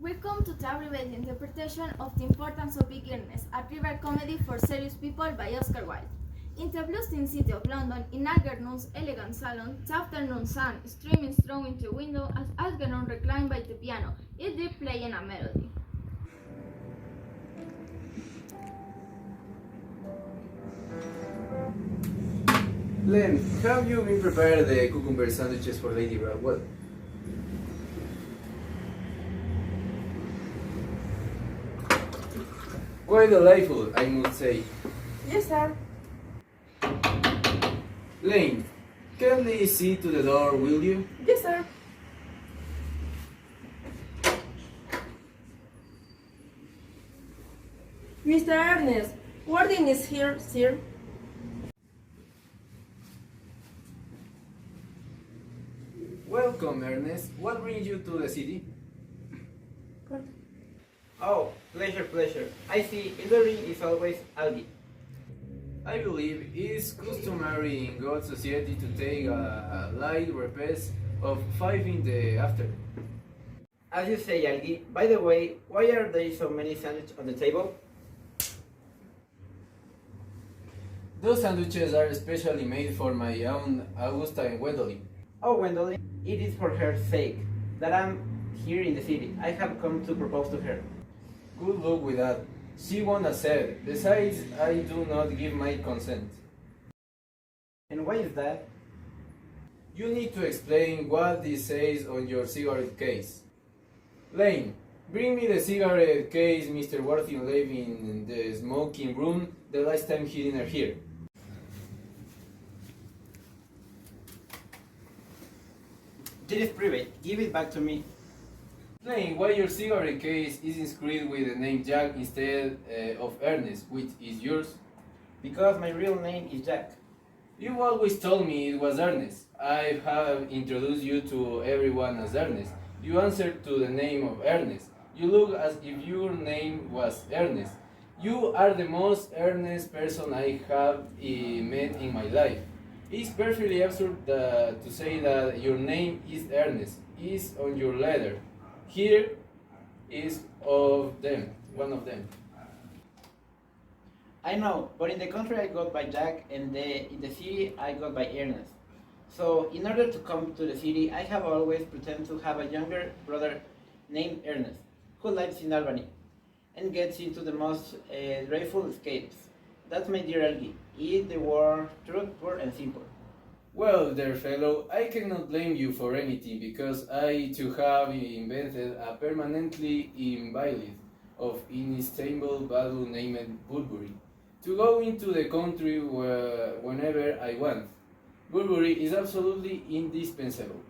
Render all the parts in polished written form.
Welcome to the abbreviated interpretation of The Importance of Big Earnest, a thriller comedy for serious people by Oscar Wilde. In the bustling city of London, in Algernon's elegant salon, the afternoon sun streaming through into the window as Algernon reclined by the piano, idly playing a melody. Len, have you been prepared the cucumber sandwiches for Lady Bradwell? Quite delightful, I must say. Yes, sir. Lane, kindly see to the door, will you? Yes, sir. Mr. Ernest, Warden is here, sir. Welcome, Ernest. What brings you to the city? Oh, pleasure. I see Hillary is always algae. I believe it is customary in God's society to take a light repast of 5 in the afternoon. As you say, algae. By the way, why are there so many sandwiches on the table? Those sandwiches are specially made for my own Augusta and Gwendolyn. Oh, Gwendolyn, it is for her sake that I'm here in the city. I have come to propose to her. Good luck with that. She won't accept. Besides, I do not give my consent. And why is that? You need to explain what this says on your cigarette case. Lane, bring me the cigarette case Mr. Worthing left in the smoking room the last time he dinner here. It is private. Give it back to me. Explain why your cigarette case is inscribed with the name Jack instead of Ernest, which is yours. Because my real name is Jack. You always told me it was Ernest. I have introduced you to everyone as Ernest. You answered to the name of Ernest. You look as if your name was Ernest. You are the most earnest person I have met in my life. It's perfectly absurd to say that your name is Ernest. It's on your letter. Here is one of them. I know, but in the country I got by Jack, and in the city I got by Ernest. So, in order to come to the city, I have always pretended to have a younger brother named Ernest, who lives in Albany, and gets into the most dreadful escapes. That's my dear Algie. Eat the war, truth, poor and simple. Well, dear fellow, I cannot blame you for anything because I too have invented a permanently invalid of inestimable value named Burberry to go into the country whenever I want. Burberry is absolutely indispensable.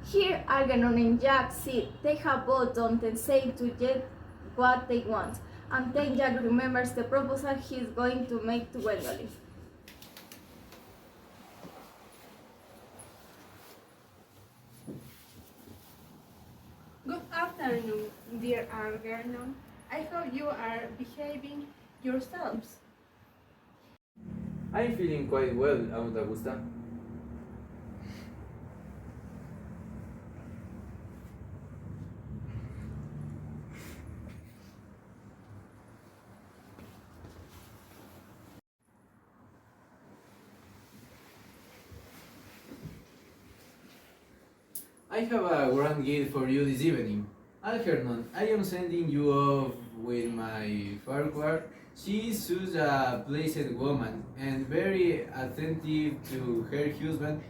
Here, Algernon and Jack sit. They have both done and say to get what they want, and then Jack remembers the proposal he is going to make to Gwendolyn. Good afternoon, dear Algernon. I hope you are behaving yourselves. I'm feeling quite well, Aunt Augusta. I have a grand gift for you this evening. Algernon, I am sending you off with my Farquhar. She is such a pleasant woman and very attentive to her husband.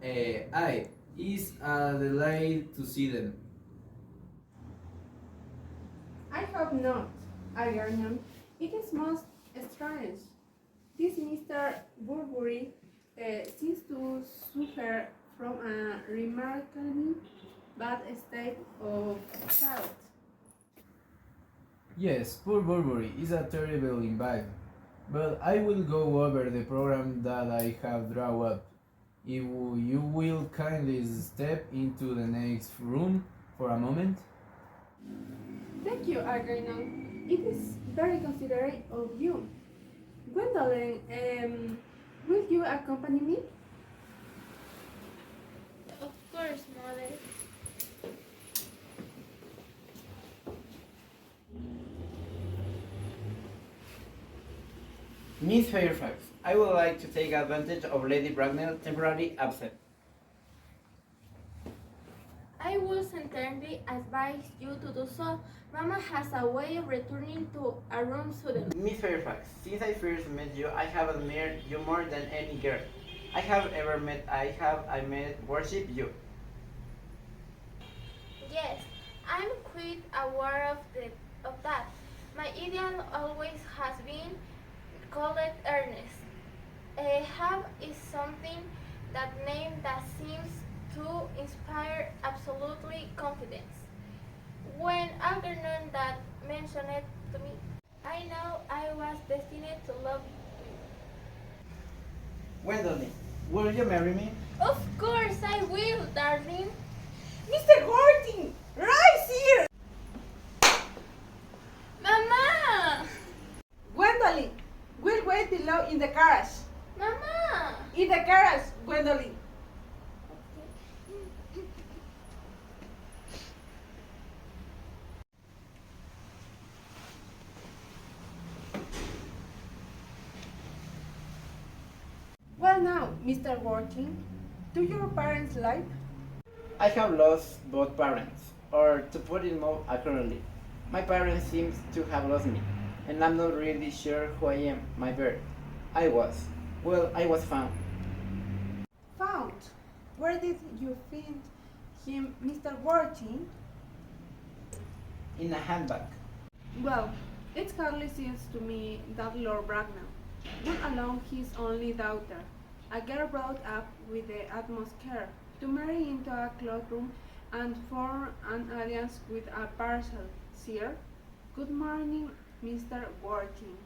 It's a delight to see them. I hope not, Algernon. It is most strange. This Mr. Burberry seems to suffer from a remarkably bad state of health. Yes, poor Burberry is a terrible invalid, but I will go over the program that I have drawn up. If you will kindly step into the next room for a moment. Thank you, Algernon. It is very considerate of you. Gwendolyn, will you accompany me? Of course, Mother. Miss Fairfax, I would like to take advantage of Lady Bracknell's temporary absence. I would certainly advise you to do so. Mama has a way of returning to a room suddenly. Miss Fairfax, since I first met you, I have admired you more than any girl I have ever met. I worship you. Yes, I'm quite aware of that. My ideal always has been called earnest. Have is something that name that seems to inspire absolutely confidence. When Algernon that mentioned it to me, I know I was destined to love you. Gwendolyn, will you marry me? Of course I will, darling. Mr. Gordon, rise here! Mama! Gwendolyn, we'll wait below in the carriage. Mama! In the carriage, Gwendolyn. Well now, Mr. Worthing, do your parents live? I have lost both parents, or to put it more accurately, my parents seem to have lost me, and I'm not really sure who I am, my birth. I was found. Found. Where did you find him, Mr. Worthing? In a handbag. Well, it hardly seems to me that Lord Bracknell would allow his only daughter, a girl brought up with the utmost care, to marry into a cloakroom and form an alliance with a parcel seer. Good morning, Mr. Worthing.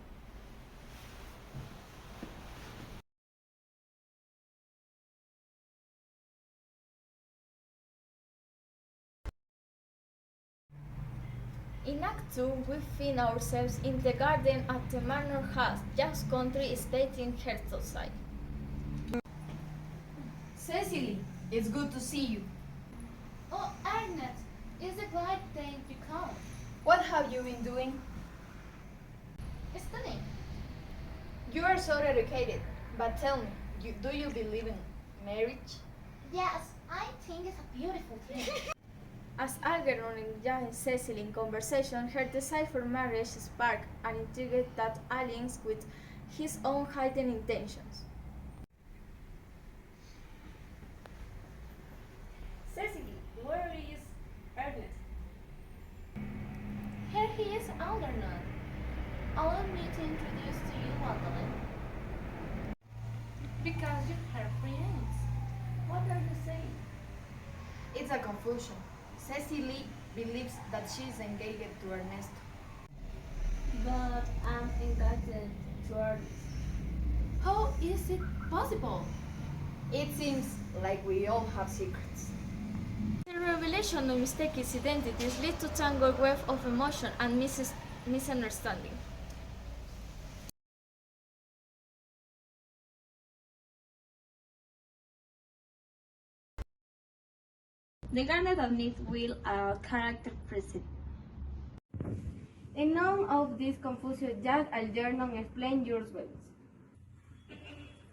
In Act 2, we find ourselves in the garden at the Manor House, just country estate in Hertfordshire. Cecily, it's good to see you. Oh, Ernest, it's a glad day you come. What have you been doing? Studying. You are so educated, but tell me, do you believe in marriage? Yes, I think it's a beautiful thing. As Algernon and Cecily in conversation, her desire for marriage sparked an intrigue that aligns with his own hidden intentions. Cecily, where is Ernest? Here he is, Algernon. Allow me to introduce to you Gwendolyn. Because you're her friends. What are you saying? It's a confusion. Cecily believes that she is engaged to Ernesto. But I'm engaged to Ernest. How is it possible? It seems like we all have secrets. The revelation of mistaken identities leads to tangled web of emotion and misunderstanding. The garnet admits will a character present. In none of this confusion, Jack Algernon explained yourselves.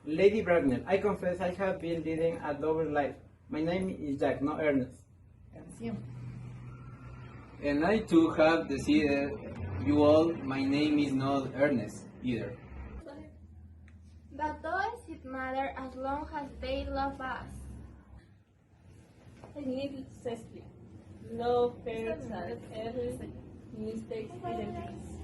Lady Bracknell, I confess I have been leading a double life. My name is Jack, not Ernest. And I too have decided you all, my name is not Ernest either. But does it matter as long as they love us? I need Cecily. No parents have ever mistakes identities.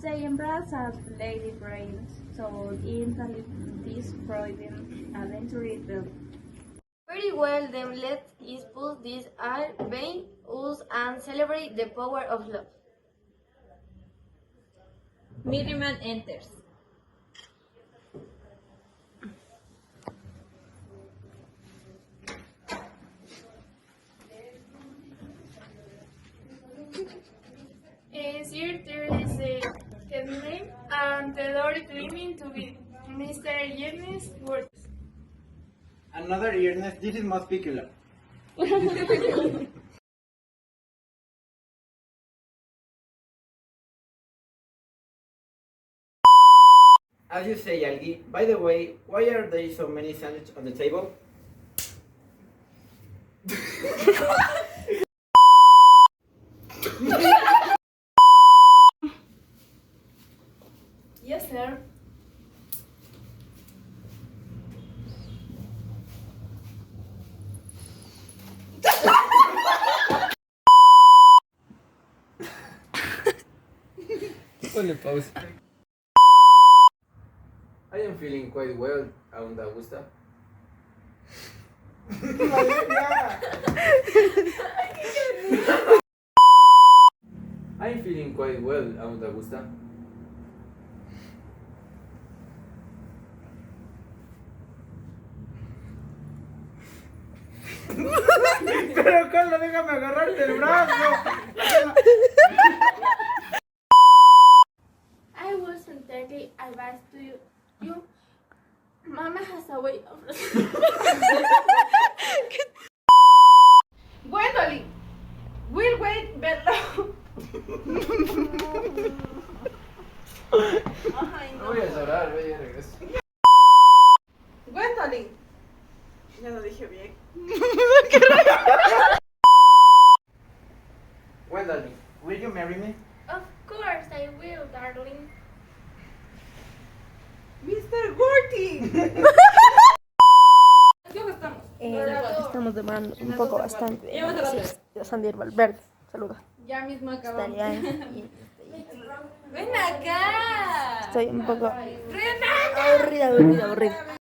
They embrace as Lady Brains, so instantly this Freudian adventure built. Very well, then let us put this all behind us and celebrate the power of love. Miriam enters. Sir, there is a name and the door claiming to be Mr. Ernest Worthing. Another Ernest, this is most peculiar. As you say, Algi. By the way, why are there so many sandwiches on the table? Yes, sir. Ponle pausa. I am feeling quite well, ¿aún te gusta? I'm feeling quite well, ¿aún te gusta? Pero Karla, déjame agarrarte el brazo. I was entirely advised to you. Mama has a way of. Gwendolyn, we'll wait below. Ay, No voy a llorar, voy a regreso. Gwendolyn. Ya lo dije bien. Gwendolyn, will you marry me? Of course I will, darling. Mr. Gorty. Estamos demorando un poco bastante. Sandier Valverde, saluda. Ya mismo acabamos. Estaría ahí. Ven acá. Estoy un poco aburrida.